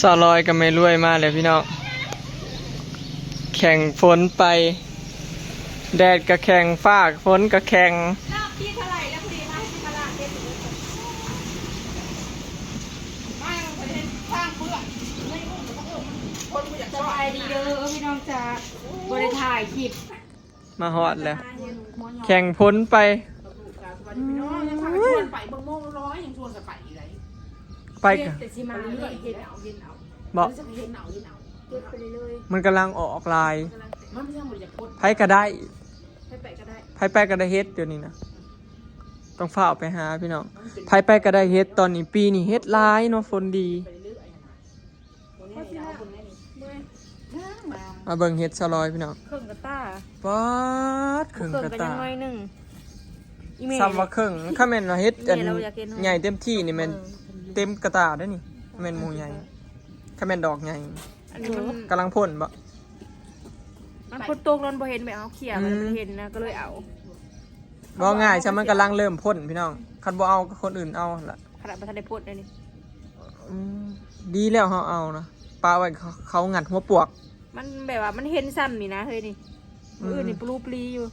สาวลอยก็ไม่รวยมากเลยพี่น้องแข่งฝนไปแดดก็แข่งฟ้าฝนก็แข่งรอบที่เท่าไหร่แล้วพอดีมาที่ตลาดเทศบาลไม่ประเทศสร้างเพื่อไม่รู้คนไม่อยากสบายดีเด้อพี่น้องจ๋าบริถ่ายคลิปมาฮอดแล้วแข่งฝนไปพี่น้องยังพาชวนไปบางโมงร้อยยังชวนกันไปอะไรไปกันแต่สิมาเรื่อยเห็นเอาบอกเห็นเอาเก็บไปเรื่อยมันกำลังออกลายมันไม่ใช่หมดจะพดไผก็ได้ไปก็ได้ไผไปก็ได้เฮ็ดเดี๋ยวนี้นะต้องฝ้าไปหาพี่น้องไผไปก็ได้เฮ็ดตอนนี้ปีนี้เฮ็ดลายเนาะฝนดีมาเบิ่งเฮ็ดสลอยพี่น้องเครื่องกระตาป๊าดครึ่งกระตาซ้ำว่าครึ่งถ้าแม่นว่าเฮ็ดอันใหญ่เต็มที่นี่แม่นเต็มกระตาได้นี่แม่นหมูใหญ่ถ้าแม่นดอกใหญ่กำลังพ่นบ่มันคนตกนอนบ่เห็นแบบเอาเขี่ยมันเห็นนะก็เลยเอาบ่ง่ายใช่มันกำลังเริ่มพ่นพี่น้องคันบ่เอาก็คนอื่นเอาล่ะขนาดประธานได้พ่นได้นี่ดีแล้วเขาเอานะปลาไว้เขางัดหัวปวกมันแบบว่ามันเห็นซ้ำนี่นะเฮ้ยนี่อื่นนี่ปลูปลีอยู่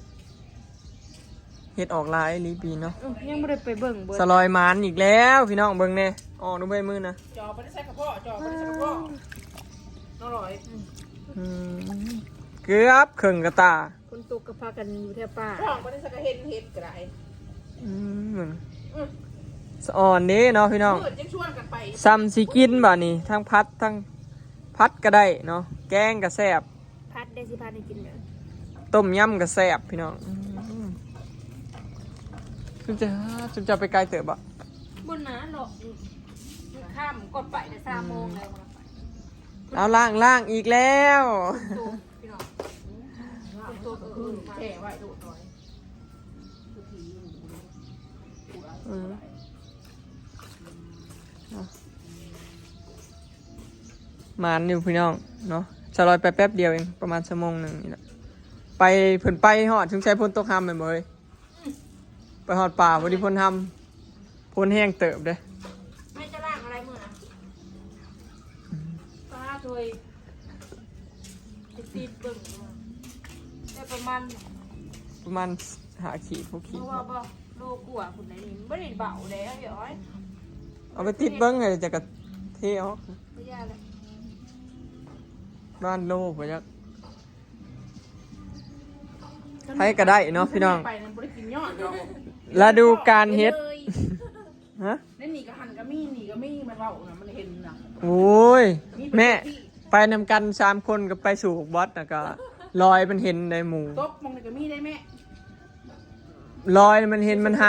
เฮ็ดออกลายลีปีเนาะยังไม่ได้ไปเบิ่งสลอยมานอีกแล้วพี่น้องเบิ่งแน่ออกดูใบมือนะจอไม่ได้ใส่กระเพาะจอไม่ได้ใส่กระเพาะอร่อยเกือบครึ่งกระตาคนตกกระพากันอยู่แถวป่าช่องไม่ได้ใส่กระเห็นกระไรสะอ่อนนี้เนาะพี่น้องซ้ำสิกินบ่นี่ทั้งพัดทั้งพัดก็ได้เนาะแกงก็แซ่บพัดได้สิพัดได้กินเด้อต้มยำก็แซ่บพี่น้องจุจะไปไกลเต๋อบ่บนน้าหรอกข้ามกดไปใน3 โมงแล้วเอาล่างอีกแล้วแช่ไว้ดูหน่อยมานอยู่พี่น้องเนาะจะลอยไปแป๊บเดียวเองประมาณ1 ชั่วโมงนี่แหละไปเพิ่นไปหอดถึงใช้พ่นตกทำไปเลยไปหอดป่าพอดีพ่นทำพ่นแห้งเติบเด้ไม่จะล่างอะไรมือนะป้าถอยตีเบิ่งได้ประมาณหาขีดพวกขีดเพราะว่าบ่โลกว่าคุณไหนนี่ไม่ได้เบาแล้วเดี๋ยวเอาไปติดเบิ้งเลยจะกระเทออกไม่ยากเลยบ้านโลไปยักให้ก็ได้เนาะพี่น้องแล้วดูการเฮ็ดฮะนี่หนีก็หันก็มีหนีก็มีมันเบานะมันเห็นนะโอ้ยแม่ไปนำกัน3 คนก็ไปสู่บอสนะก็ลอยมันเห็นในหมู่ตบมองในก็มีได้แม่ลอยมันเห็นมันห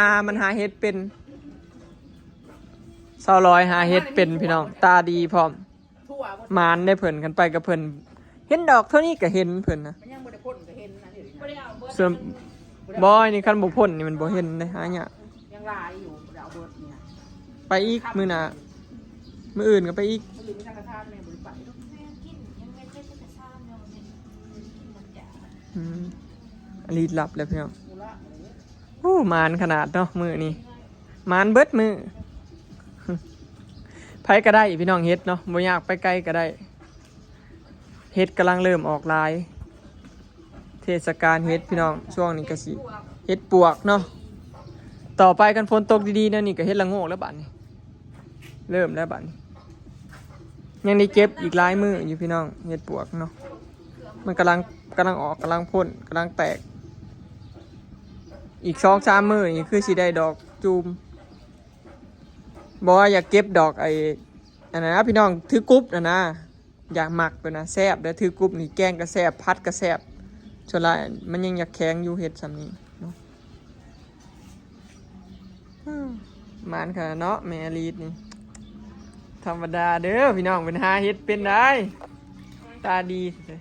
าเฮ็ดเป็นสาวลอยหาเฮ็ดเป็นพี่น้องตาดีพร้อมมานได้เพิ่นกันไปกับเพิ่นเห็นดอกเท่านี้ก็เห็นเพิ่นนะส่วนบอยนี่คันบ่พ่นนี่มันบ่เห็นได้หาเนี่ยยังลายอยู่ดาวเบิดเนี่ยไปอีกมื้อหน้ามื้ออื่นก็ไปอีกรีดหลับเลยพี่น้องโอ้มานขนาดเนาะมือนี่มานเบิดมือไผก็ได้พี่น้องเฮ็ดเนาะบ่อยากไปไกลก็ได้เฮ็ดกำลังเริ่มออกลายเทศกาลเฮ็ดพี่น้องช่วงนี้ก็สิเฮ็ดปวกเนาะต่อไปกันฝนตกดีๆนะนี่ก็เฮ็ดละโงกแล้วบัดนี้เริ่มแล้วบัดนี้ยังได้เก็บอีกหลายมืออยู่พี่น้องเฮ็ดปวกเนาะมันกำลังออกกำลังพ่นกำลังแตกอีก2-3 มื้อนี่คือสิได้ดอกจูมบอกว่าอยากเก็บดอกไอ้อันนั้นนะพี่น้องถือกรุ๊ปนะอยากหมักไปนะแซ่บแล้วถือกรุ๊ปนี่แกงก็แซ่บพัดก็แซ่บชนละมันยังอยากแข็งอยู่เห็ดสำนี้เนาะมันค่ะเนาะแม่ลีดนี่ธรรมดาเด้อพี่น้องเป็นหาเห็ดเป็นได้ตาดีเลย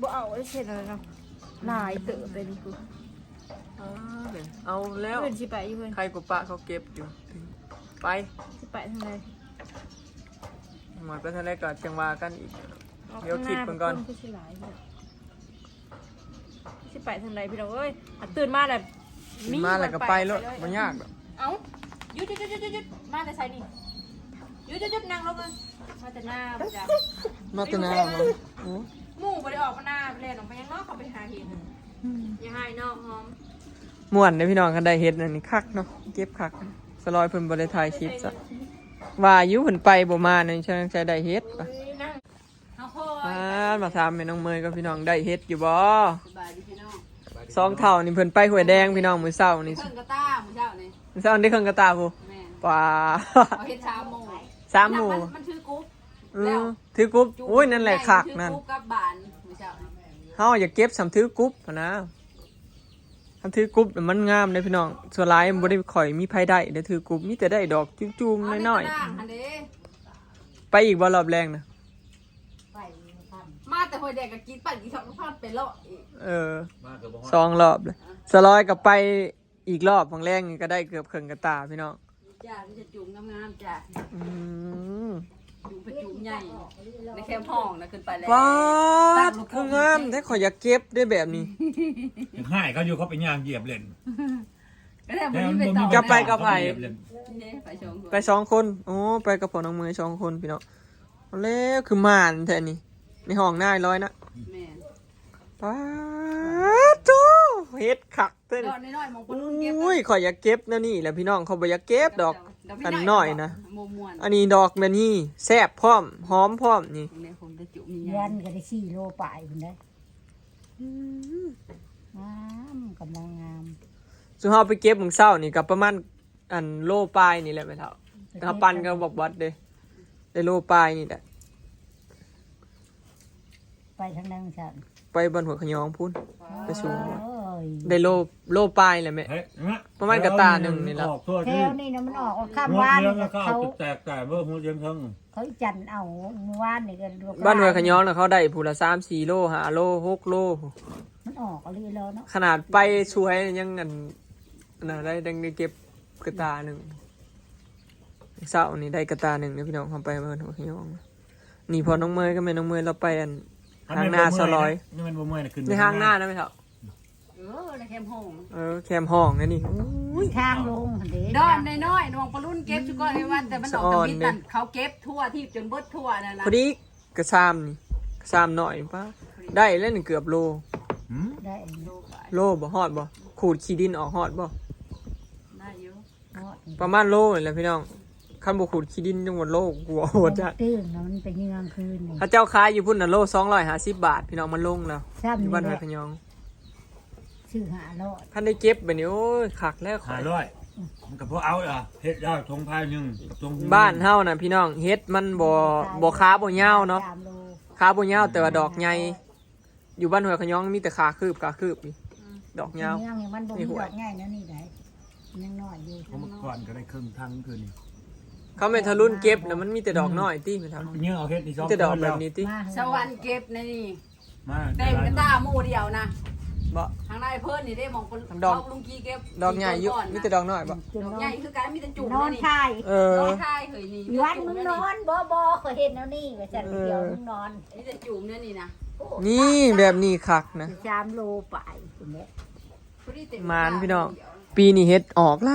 บ่เอาได้เช่นอะไรเนาะลายเติบเลยนี่คือเอาแล้วเพื่อนสิไปอยู่เพื่อนใครกูปะเขาเก็บอยู่ไปสิไปทางไหนหมดไปทางไหนก่อนจังหวะกันอีกเดี๋ยวคิดก่อนสิไปทางไหนพี่น้องเอ้ยตื่นมาแล้วก็ไปรถมันยากแบบเอ้าหยุดมาแต่ใส่นี่ ยุดนั่งลงเลยมาแต่หน้าประจ มาแตนาบ่โอ้ ำหมู่บ่ได้ออกมาหน้าไปเล่นออกไปยังนอกเขาไปหาเห็ดอย่าให้นอกหอม ม่วนเด้อพี่น้องกันได้เฮ็ดนั่นนี่คักเนาะเก็บคักสลอยเพิ่นบ่ได้ถ่ายคลิปซะว่าอยู่เพิ่นไปบ่มานั่นฉันใช้ได้เฮ็ดปะ นั่งเอาพ่อ มาถามแม่น้องเมยกับพี่น้องได้เฮ็ดอยู่บ่ สบายดีพี่น้อง สองเท่านี่เพิ่นไปห้วยแดงพี่น้องมื้อเช้านี่ เพิ่งกระต้าหมูเจ้านี่ มื้อเช้าได้เครื่องกระตาผู้ แม่ ป่า เอาเห็ดชาโม สามหมู่ มันชื่อกรุ๊ป ถือกรุ๊ปอุ้ยนั่นแหละคักนั่น ชื่อกรุ๊ปกับบานหมูเจ้า เฮาอย่าเก็บสำถือกรุ๊ปหั้นนะทำถือกรุ๊ปน่ะมันงามเลยพี่น้องส่วนหลายมันบ่ได้ข่อยมีไผได้เด้อถือกรุ๊ปมีแต่ได้ดอกจุ่มๆน้อยๆไปอีกบ่รอบแรงนะ มาแต่หอยแดงกับกินปั่นกินช็อกโกแลตไปเลาะอีก สองรอบเลยสลอยกับไปอีกรอบของแรงนี่ก็ได้เกือบเครื่องกระตาพี่น้อง จ้ามันจะจุ่มงามๆจ้า อืม จุ่มไปจุ่มใหญ่ในแคมป์ห้องนะขึ้นไปแล้ว ว้าดคืองามแท้ขอยอยากเก็บได้แบบนี้ ยังให้เขาอยู่เขาไปย่างเหยียบเล่น ก็ได้บ่มีไปต่อ จะไปกับไผ ไปชม ไปสองคนโอ้ไปกับพ่อน้องเมย์สองคนพี่น้องเอาแล้วคือม่านแท้นี่ในห้องหน้าร้อยนะ แม่ ป้าดโตเฮ็ดคักเต้น ดอกน้อยๆมองปนรุ่นเก็บ อุ้ยขอยอยากเก็บนะนี่แหละพี่น้องเขาบ่อยากเก็บดอกอันน้อยนะ มวน อันนี้ดอกแบบนี้แซ่บพร้อมหอมพร้อมนี่ ๆเนี่ยผมจะจุ่ม ยันก็ได้4 โลปลายพุ่นได้งามกำลังงาม สุเฮาไปเก็บมื้อเช้านี่ก็ประมาณอันโลปลายนี่แหละแม่เฒ่าถ้าปันก็บอกวัดเด้ได้โลปลายนี่แหละ ไปทางนั้นฉัน ไปบ้านหัวขยองพุ่นไปสูง โอ้ย ได้โลปลายแหละแม่ เฮ้ย ประมาณกระตาหนึ่งนี่แหละ ออกทั่ว แถ ที่ วนี่นะมันออกข้าม หัว ว่าน เลี้ยง นี่ ก็ เขา เอาแตกแต่เมื่อหัวเลี้ยงทั้ง เขาจันเอาเมื่อวานนี่ก็ลูก บ้านหัวขยองน่ะเขาได้ผู้ละ3-4 โล5 โล6 โล มันออกอะไรแล้วเนาะ ขนาดไปช่วยยังอันน่ะได้ได้เก็บกระตาหนึ่งเช้านี่ได้กระตาหนึ่งเนี่ยพี่น้องเขาไปบ้านหัวขยองนี่พอน้องเมย์ก็แม่น้องเมย์เราไปอันทางหน้าสลอย นี่มันบ่เมื่อยนะขึ้น ในทางหน้านะแม่เฒ่า ในแคมป์ห้อง แคมห้องนะนี่ ทางลงหั่นเด้ ดอนน้อยๆมองปนรุ่นเก็บชุกก้อนให้วันแต่มันออกจากมิดนั่นเขาเก็บทั่วที่จนเบิดทั่วนั่นนะ พอดีกระซามนี่กระซามหน่อยป้าได้เล่นเกือบโล หืม ได้ โลบ่ฮอดบ่ขูดขี้ดินออกฮอดบ่ ได้อยู่ เนาะ ประมาณโลนี่แหละพี่น้องคันบ่ขูดขี้ดินจังหวัดโลกลัวโหดจ้ะ ตื้นนะมันเป็นเงืองคืนนี่ ถ้าเจ้าขายอยู่พุ่นน่ะโล250 บาทพี่น้องมันลงแล้ว ซ้ำ อยู่ นี่ บ้าน แห ห้ว ละ ยขยอง ชื่อหาลอด คันได้เก็บแบบนี้โอ้ยคักแล้วข่อย 500มันก็พอเอาอ่ะเฮ็ดได้ทงพายหนึงกับทง บ้านเฮาน่ะพี่น้องเฮ็ดมันบ่ค้าบ่ยาวเนาะ 3 โล ค้าบ่ยาวแต่ว่าดอกใหญ่อยู่บ้านห้วยขยองมีแต่ขาคืบนี่ดอกยาว เงืองนี่มันบ่มีดอกง่ายนะนี่ได้ยังน้อยอยู่ ผมก่อนก็ได้ครึ่งทางคืนนี่ เขาไม่ทะลุนเก็บแล้วมันมีแต่ดอกน้อยติไม่ทำ เนื้อเอาเฮ็ดนี่สอง มีแต่ดอกแบบนี้ติ มา สวรรค์เก็บในนี่ มา เต็มกระตาหมู่เดียวนะ บ่ ทางในเพิ่นนี่ได้มองปน ดอก ลุงกี้เก็บ ดอกใหญ่อยู่มีแต่ดอกน้อยบ่ จน ดอก นอ ใหญ่ น คือการมีแต่จุ่ม นอน นี่ ชาย เอ ด อ อกทายเฮ้ยนี่ วันมึงนอนบ่เคยเห็นแล้วนี่ว่าจันเดียวมึงนอน มีแต่จุ่มเนี่ยนี่นะ นี่แบบนี้คักนะ 3 โลปลายคุณแม่ มานพี่น้องปีนี้เฮ็ดออกหล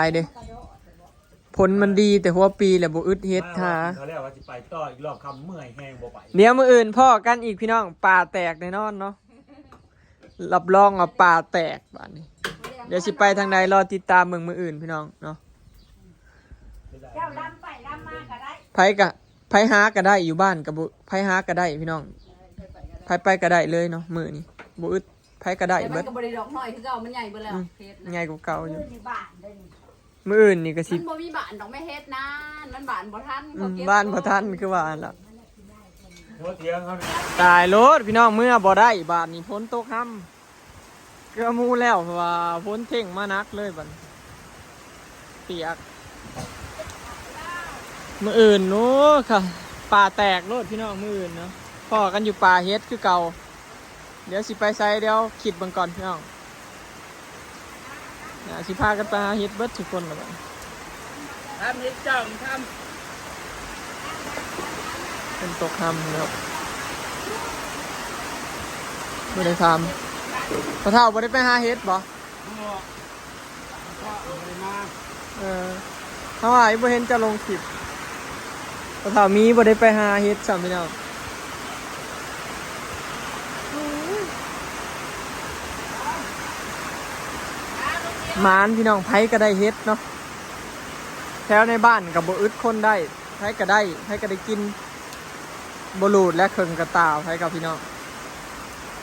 ายเด้ผลมันดีแต่หัวปีแหละบ่อึดเฮ็ดหา เขาเรียกว่าสิไปต่ออีกรอบคำเมื่อยแห้งบ่ไป เดี๋ยวมื้ออื่นพ่อกันอีกพี่น้องป่าแตกแน่นอนเนาะรับรองว่าป่าแตกบัดนี้ เดี๋ยวสิไปทางใดรอติดตามมื้ออื่นพี่น้องเนาะ เจ้าลำไปลำมาก็ได้ ไผหาก็ได้อยู่บ้านกับบ่ไผหาก็ได้พี่น้องไผไปก็ได้เลยเนาะมื้อนี้บ่อึดไผก็ได้ แต่มั เบิ น ด ก็บริดอกน้อยคือเก่ามันใหญ่เบิดแล้วเฮ็ดนะ ใหญ่กว่าเก่าอยู่ ในบ้านเด้อ มื้ออื่นนี่ก็สิ มันบ่มีบ้านดอกไม่เฮ็ดนะมันบ้านบ่ทันเขาเก็ บ้านบ่ทันคือว่าหั่นล่ะ หัวเตียงเขาเนี่ย ตายโลดพี่น้องเมื่อบ่ได้บาดนี้ฝนตกค่ำเกือมูแล้วเพราะว่าฝนเท่งมานักเลยบัดเปียกมื้ออื่นโน้ค่ะป่าแตกโลดพี่น้องมื้ออื่นเนาะพ่อกันอยู่ป่าเฮ็ดคือเก่าเดี๋ยวสิไปไสเดี๋ยวคิดเบิ่งก่อนพี่น้องสิพากันไปหาเฮ็ดเบิดทุกคนล่ะบัด ทำเฮ็ดจังท เป็นตกค่ำแล้วบ่ได้ทำพอเฒ่าบ่ได้ไปหาเฮ็ดบ่ ำก็เลยมา เขาว่าบ่เห็นจะลงคลิป พอเฒ่ามีบ่ได้ไปหาเฮ็ดซ้ำพี่น้องหมานพี่น้องไผก็ได้เฮ็ดเนาะแถวในบ้านก็บ่อึดคนได้ไผก็ได้กินบ่หลูดและเคิงกระตาวไผกับพี่น้อง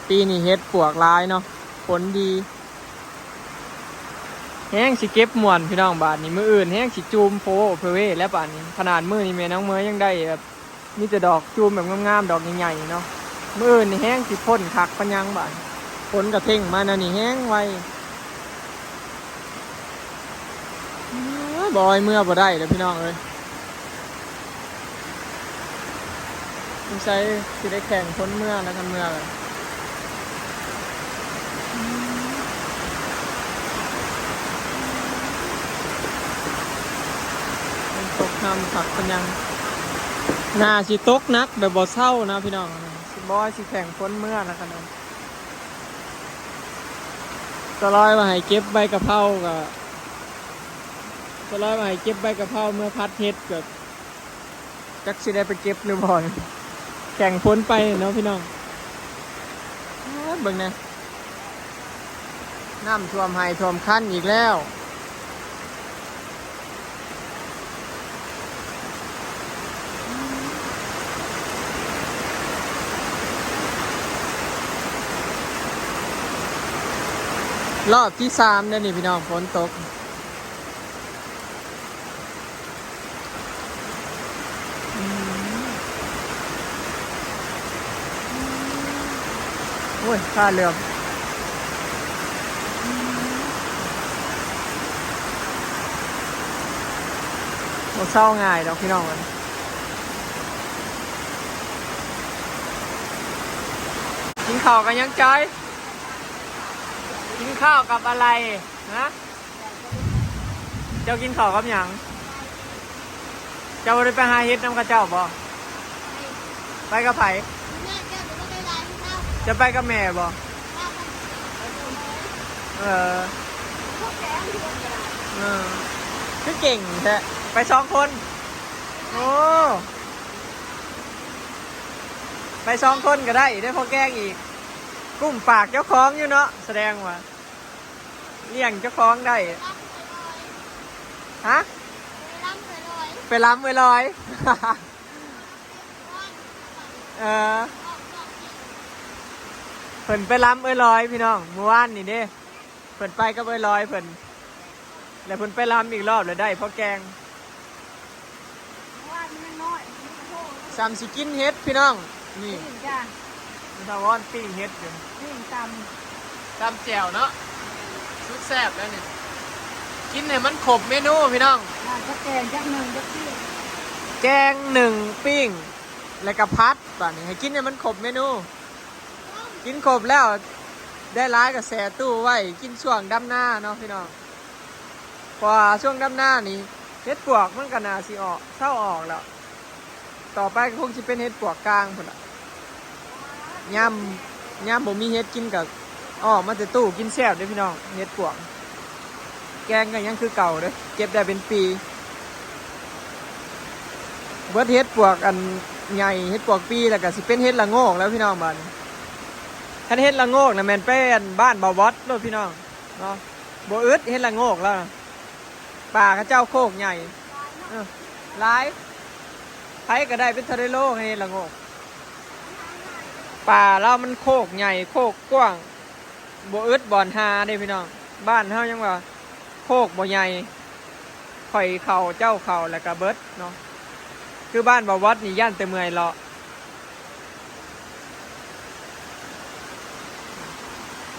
ปีนี้เฮ็ดปวกหลายเนาะผลดีแห้งสิเก็บม่วนพี่น้องบาดนี้มื้ออื่นแห้งสิจูมโฟเพเวแล้วบาดนี้ขนาดมื้อนี้แม่น้องเมยยังได้แบบมีแต่ดอกจูมแบบงามๆดอกใหญ่ๆเนาะมื้ออื่นนี่แห้งสิพ่นคักปัญญังบาดฝนกระเพ่งมานะนี่แห้งไวบอยเมื่อบ่ได้แล้วพี่น้องเอ้ยสงสัยสิได้แข่งพ้นเมื่อแล้วกันเมื่อเลยตกน้ำผักเป็นยังหน้าสิตกนักแบบบ่เศร้านะพี่น้องสิบอยสิแข่งพ้นเมื่อแล้วกันจะลอยมาให้เก็บใบกะเพรากับจะลอยมาให้เก็บใบกะเพราเมื่อพัดเฮ็ดเกิดจักสิได้ไปเก็บหรือบ่อยแข่งพ้นไปเนาะพี่น้องเบิ่งนะน้ำท่วมไห้ท่วมคันอีกแล้วรอบที่3เนี่ยนี่พี่น้องฝนตกโอ้ยค่าเรือโอ้เศร้าง่ายดอกพี่น้องมันกินข้าวกันยังใจกินข้าวกับอะไรนะเจ้ากินข้าวกับหยังเจ้าได้ไปหาเฮ็ดน้ำกระเจ้าบ่ไปกับไผจะไปกับแม่บ่คือเก่งแท้ไป2 คนโอ้ไป2 คนก็ได้ได้พอแกงอีกกุ้มปากเจ้าของอยู่เนาะแสดงว่าเลี้ยงเจ้าของได้ฮะไปล้ำไปลอยเพิ่นไปล้ำลอยพี่น้องเมื่อวานนี่เด้เพิ่นไปก็ลอยเพิ่นแล้วเพิ่นไปล้ำอีกรอบเลยได้พอแกงซ้ำสิกินเฮ็ดพี่น้องนี่มันทาวอนปิ้งเฮ็ดอยู่ตำแจ่วเนาะสุดแซ่บแล้วนี่กินเนี่ยมันขบเมนูพี่น้องแกงจักหนึ่งจักปิ้ง แกง1ปิ้งแล้วก็พัดป่ะนี่ให้กินเนี่ยมันขบเมนูกินขบแล้วได้ร้ายกับแซ่ตู้ไว้กินช่วงดำหน้าเนาะพี่น้องพอช่วงดำหน้านี่เฮ็ดปวกมันก็น่าสิออกเศร้าออกแล้วต่อไปก็คงจะเป็นเฮ็ดปวกกลางพุ่นละย่ำบ่มีเฮ็ดกินกับมาแต่ตู้กินแซ่บเด้อพี่น้องเฮ็ดปวกแกงก็ยังคือเก่าเด้อเก็บได้เป็นปีเบิดเฮ็ดปวกอันใหญ่เฮ็ดปวกปีแล้วก็สิเป็นเฮ็ดละโงกแล้วพี่น้องบ้านคันเฮ็ดละโงกน่ะแม่นเป็นบ้านบ่าวอดโลดพี่น้องเนาะบ่อึดเฮ็ดละโงกแล้วป่าเขาเจ้าโคกใหญ่หลายไผก็ได้เป็นทะเลโลให้เฮ็ดละโงกป่าเรามันโคกใหญ่โคกกว้างบ่อึดบ่อนหาเด้พี่น้องบ้านเฮายังว่าโคกบ่ใหญ่ข่อยเข่าเจ้าเข่าแล้วก็เบิดเนาะคือบ้านบ่วัดนี่ย่านแต่เมื่อยเลาะ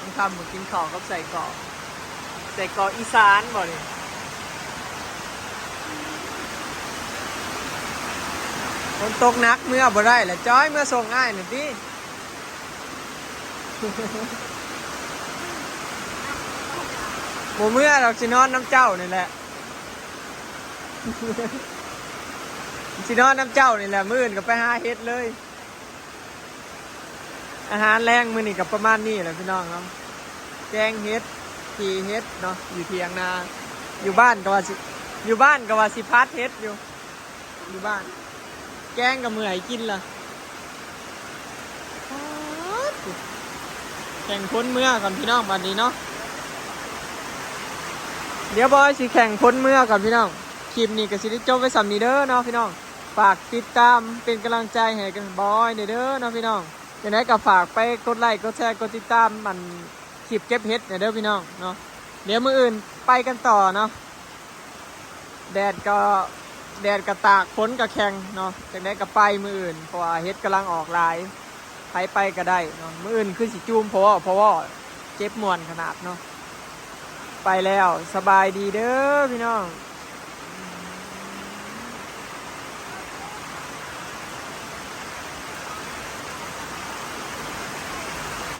ต้องทำกินข้าวกับใส่กรอกอีสานบ่นี่ฝนตกหนักเมื่อบ่ได้แหละจ้อยเมื่อส่งง่ายหน่อยพี่บ่เมื่อเราสินอนน้ำเจ้านี่แหละสินอนน้ำเจ้านี่แหละมื้ออื่นก็ไปหาเฮ็ดเลยอาหารแรงมื้อนี้ก็ประมาณนี้แหละพี่น้องเนาะแกงเฮ็ดขี่เฮ็ดเนาะอยู่เถียงนาอยู่บ้านก็ว่าสิพัดเฮ็ดอยู่บ้าน แกงกับมือไหกินล่ะแข่งพ้นเมื่อก่อนพี่น้องบัดนี้เนาะเดี๋ยวบอยสิแข่งพ้นเมื่อก่อนพี่น้องคลิปนี้ก็สิได้จบไว้สำนี้เด้อเนาะพี่น้องฝากติดตามเป็นกำลังใจให้กันบอยเด้อเนาะพี่น้องอย่างไรก็ฝากไปกดไลค์กดแชร์กดติดตามมันคลิปเก็บเห็ดเด้อพี่น้องเนาะเดี๋ยวมื้ออื่นไปกันต่อเนาะแดดก็ตากฝนก็แข็งเนาะจากนั้นก็ไปมื้ออื่นเพราะว่าเห็ดกำลังออกลายไปก็ได้เนาะมื้ออื่นคือสิจูมเพราะว่าเจ็บมวนขนาดเนาะไปแล้วสบายดีเด้อพี่น้อง